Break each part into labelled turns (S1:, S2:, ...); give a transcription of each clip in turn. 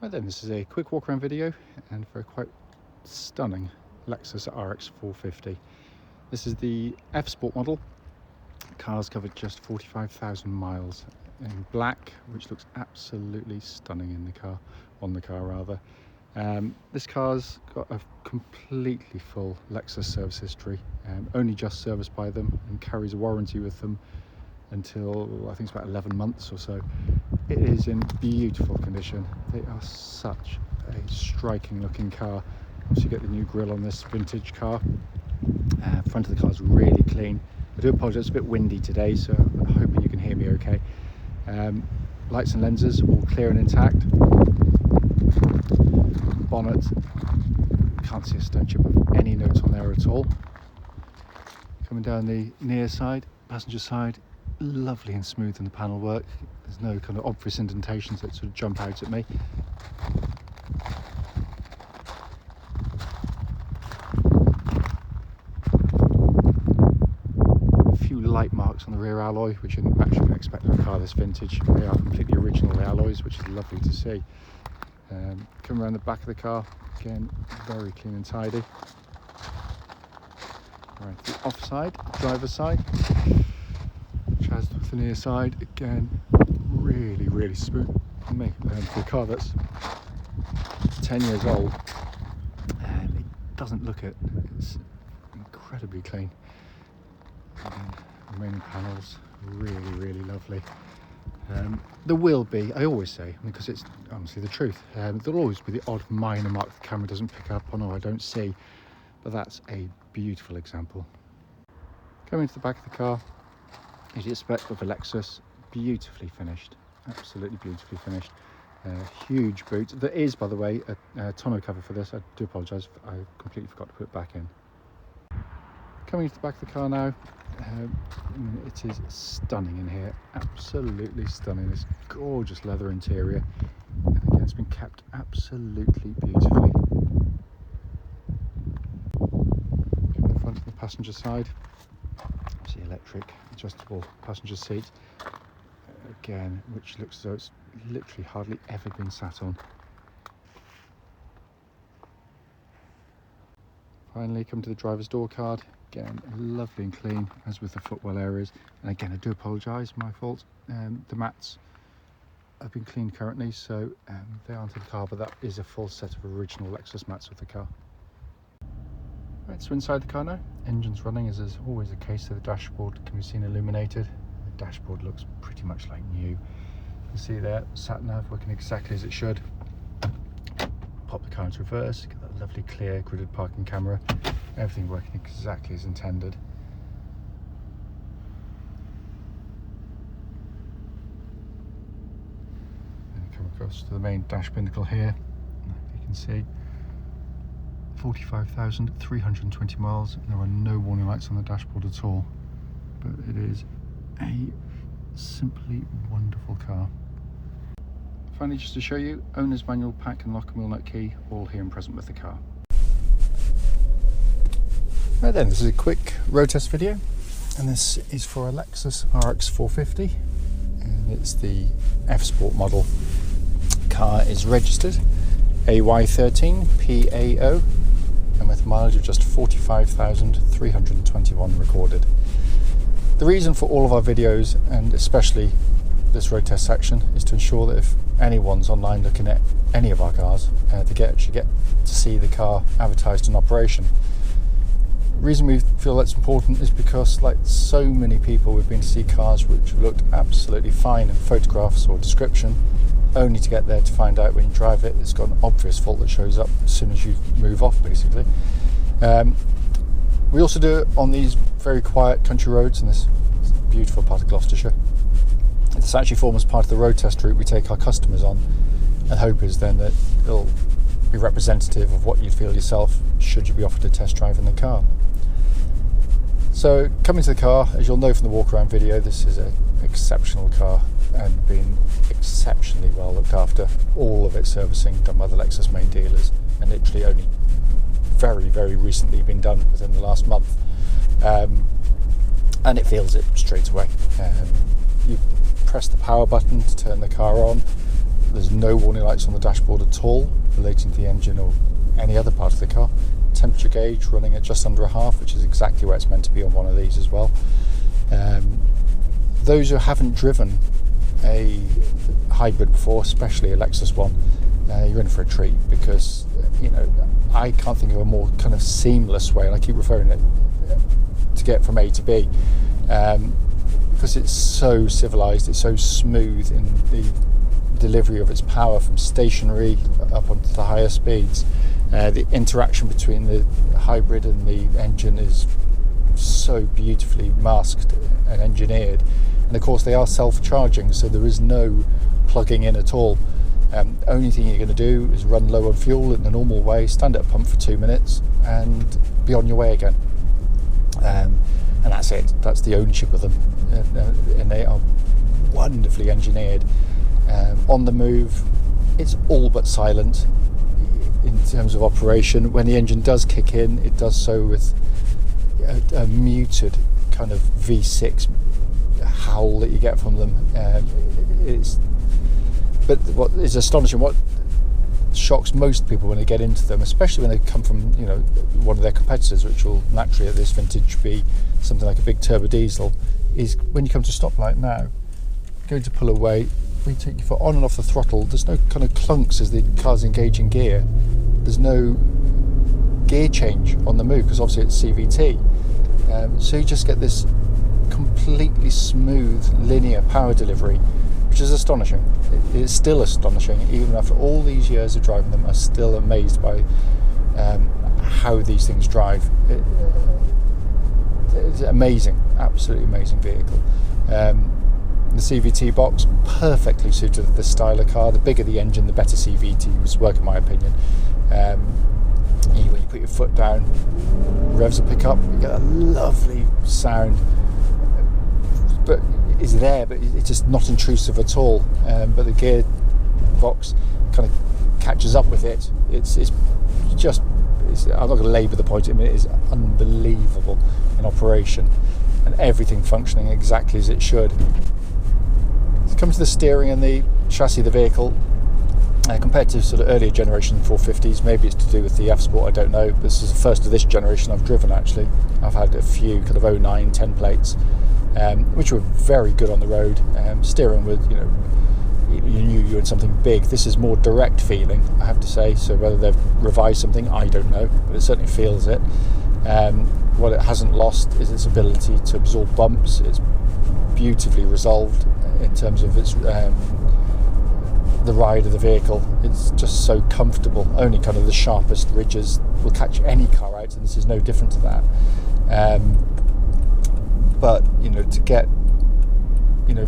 S1: Right then, this is a quick walk around video and for a quite stunning Lexus RX 450. This is the F Sport model. Car's covered just 45,000 miles in black, which looks absolutely stunning in the car, on the car rather. This car's got a completely full Lexus service history, only just serviced by them, and carries a warranty with them until I think it's about 11 months or so. It is in beautiful condition. They are such a striking looking car. Obviously you get the new grille on this vintage car. Front of the car is really clean. I do apologise, it's a bit windy today, so I'm hoping you can hear me okay. Lights and lenses all clear and intact. Bonnet, can't see a stone chip of any notes on there at all. Coming down the near side, passenger side, lovely and smooth in the panel work. There's no kind of obvious indentations that sort of jump out at me. A few light marks on the rear alloy, which you actually can expect of a car this vintage. They are completely original alloys, which is lovely to see. Coming around the back of the car, again, very clean and tidy. Right, the offside, driver's side, which has the near side, again, really smooth. For a car that's 10 years old, and it doesn't look it. It's incredibly clean. Again, remaining panels, really lovely. There will be, I always say, because it's honestly the truth, there'll always be the odd minor mark the camera doesn't pick up on or I don't see, but that's a beautiful example. Coming to the back of the car, as you expect with a Lexus, beautifully finished, absolutely beautifully finished. Huge boot. There is, by the way, a tonneau cover for this. I do apologise, I completely forgot to put it back in. Coming to the back of the car now, it is stunning in here, absolutely stunning. This gorgeous leather interior, and again it's been kept absolutely beautifully. Coming in front of the passenger side, see electric adjustable passenger seat, again, which looks as though it's literally hardly ever been sat on. Finally, come to the driver's door card. Again, lovely and clean, as with the footwell areas. And again, I do apologise, my fault. The mats have been cleaned currently, so they aren't in the car, but that is a full set of original Lexus mats with the car. Right, so inside the car now, engine's running, as is always the case, so the dashboard can be seen illuminated. The dashboard looks pretty much like new. You can see there, sat nav working exactly as it should. Pop the car into reverse, get that lovely clear gridded parking camera, everything working exactly as intended. And come across to the main dash pinnacle here, you can see 45,320 miles, and there are no warning lights on the dashboard at all, but it is a simply wonderful car. Finally, just to show you, owner's manual, pack and lock and wheel nut key, all here and present with the car. Right then, this is a quick road test video, and this is for a Lexus RX 450, and it's the F Sport model. Car is registered AY13PAO, and with mileage of just 45,321 recorded. The reason for all of our videos, and especially this road test section, is to ensure that if anyone's online looking at any of our cars, they actually get to see the car advertised in operation. The reason we feel that's important is because, like so many people, we've been to see cars which have looked absolutely fine in photographs or description, only to get there to find out when you drive it, it's got an obvious fault that shows up as soon as you move off, basically. We also do it on these very quiet country roads in this beautiful part of Gloucestershire. This actually forms part of the road test route we take our customers on, and hope is then that it'll be representative of what you'd feel yourself should you be offered a test drive in the car. So coming to the car, as you'll know from the walk around video, this is an exceptional car and been exceptionally well looked after. All of its servicing done by the Lexus main dealers, and literally only very recently been done within the last month, and it feels it straight away. You press the power button to turn the car on, There's no warning lights on the dashboard at all relating to the engine or any other part of the car. Temperature gauge running at just under a half, which is exactly where it's meant to be on one of these as well. Those who haven't driven a hybrid before, especially a Lexus one, you're in for a treat, because I can't think of a more kind of seamless way, and I keep referring it to get from A to B, because it's so civilized, it's so smooth in the delivery of its power from stationary up onto the higher speeds. The interaction between the hybrid and the engine is so beautifully masked and engineered, and of course they are self-charging, so there is no plugging in at all. Only thing you're going to do is run low on fuel in the normal way, stand at a pump for 2 minutes and be on your way again, and that's it. That's the ownership of them, and they are wonderfully engineered. On the move, it's all but silent in terms of operation. When the engine does kick in, it does so with a muted kind of V6 howl that you get from them. But what is astonishing, what shocks most people when they get into them, especially when they come from one of their competitors, which will naturally at this vintage be something like a big turbo diesel, is when you come to stoplight now, going to pull away, when you take your foot on and off the throttle, there's no kind of clunks as the car's engaging gear. There's no gear change on the move, because obviously it's CVT. So you just get this completely smooth, linear power delivery, which is astonishing. It is still astonishing, even after all these years of driving them. I'm still amazed by how these things drive. It's amazing, absolutely amazing vehicle. The CVT box perfectly suited this style of car. The bigger the engine, the better CVT was work, in my opinion. When you put your foot down, revs will pick up, you get a lovely sound, but it's there, but it's just not intrusive at all. But the gear box kind of catches up with it. It's I'm not going to labour the point. I mean, it is unbelievable in operation, and everything functioning exactly as it should. Come to the steering and the chassis of the vehicle, compared to sort of earlier generation 450s, maybe it's to do with the F-Sport, I don't know. This is the first of this generation I've driven, actually. I've had a few kind of 09, 10 plates, which were very good on the road. Steering with, you knew you were in something big. This is more direct feeling, I have to say, so whether they've revised something, I don't know, but it certainly feels it. What it hasn't lost is its ability to absorb bumps. It's beautifully resolved in terms of its the ride of the vehicle. It's just so comfortable. Only kind of the sharpest ridges will catch any car out, and this is no different to that. But to get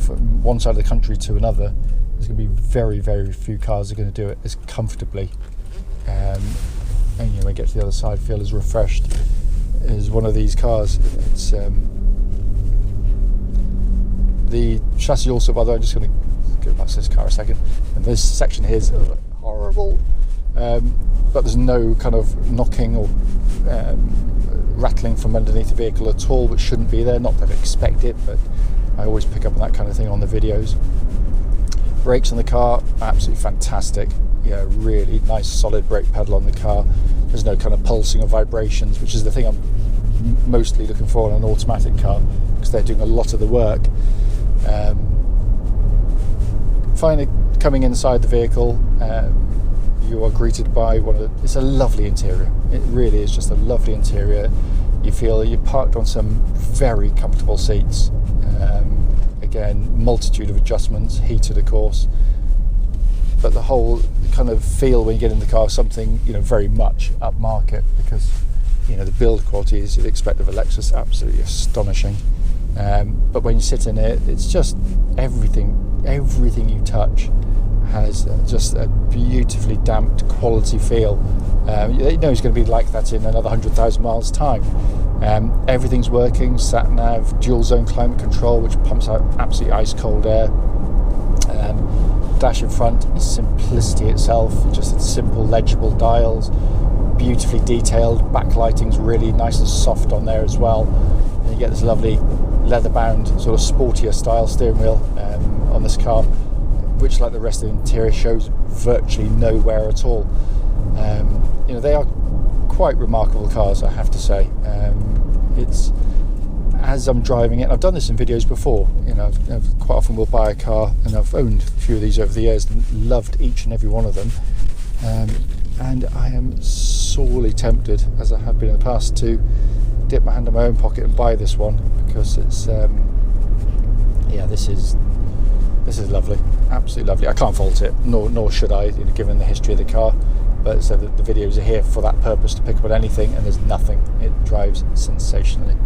S1: from one side of the country to another, there's going to be very, very few cars that are going to do it as comfortably, and when you get to the other side, feel as refreshed as one of these cars. It's the chassis also, by the way, I'm just going to go past this car a second, and this section here is horrible, but there's no kind of knocking or rattling from underneath the vehicle at all, which shouldn't be there. Not that I expect it, but I always pick up on that kind of thing on the videos. Brakes on the car, absolutely fantastic. Yeah, really nice solid brake pedal on the car. There's no kind of pulsing or vibrations, which is the thing I'm mostly looking for in an automatic car, because they're doing a lot of the work. Finally, coming inside the vehicle, you are greeted by it's a lovely interior. It really is just a lovely interior. You feel you're parked on some very comfortable seats. Again, multitude of adjustments, heated of course, but the whole kind of feel when you get in the car is something very much upmarket, because the build quality, as you'd expect of a Lexus, absolutely astonishing. But when you sit in it, it's just everything you touch has just a beautifully damped quality feel. It's going to be like that in another 100,000 miles time. Everything's working, sat nav, dual zone climate control, which pumps out absolutely ice cold air. Dash in front is simplicity itself, just simple legible dials, beautifully detailed. Backlighting's really nice and soft on there as well, and you get this lovely leather bound sort of sportier style steering wheel on this car. which, like the rest of the interior, shows virtually nowhere at all. You know, they are quite remarkable cars, I have to say. It's, as I'm driving it, I've done this in videos before, you know, I've quite often will buy a car, and I've owned a few of these over the years and loved each and every one of them, and I am sorely tempted, as I have been in the past, to dip my hand in my own pocket and buy this one, because it's yeah, this is lovely, absolutely lovely. I can't fault it, nor should I, you know, given the history of the car. But so the videos are here for that purpose, to pick up on anything, and there's nothing. It drives sensationally.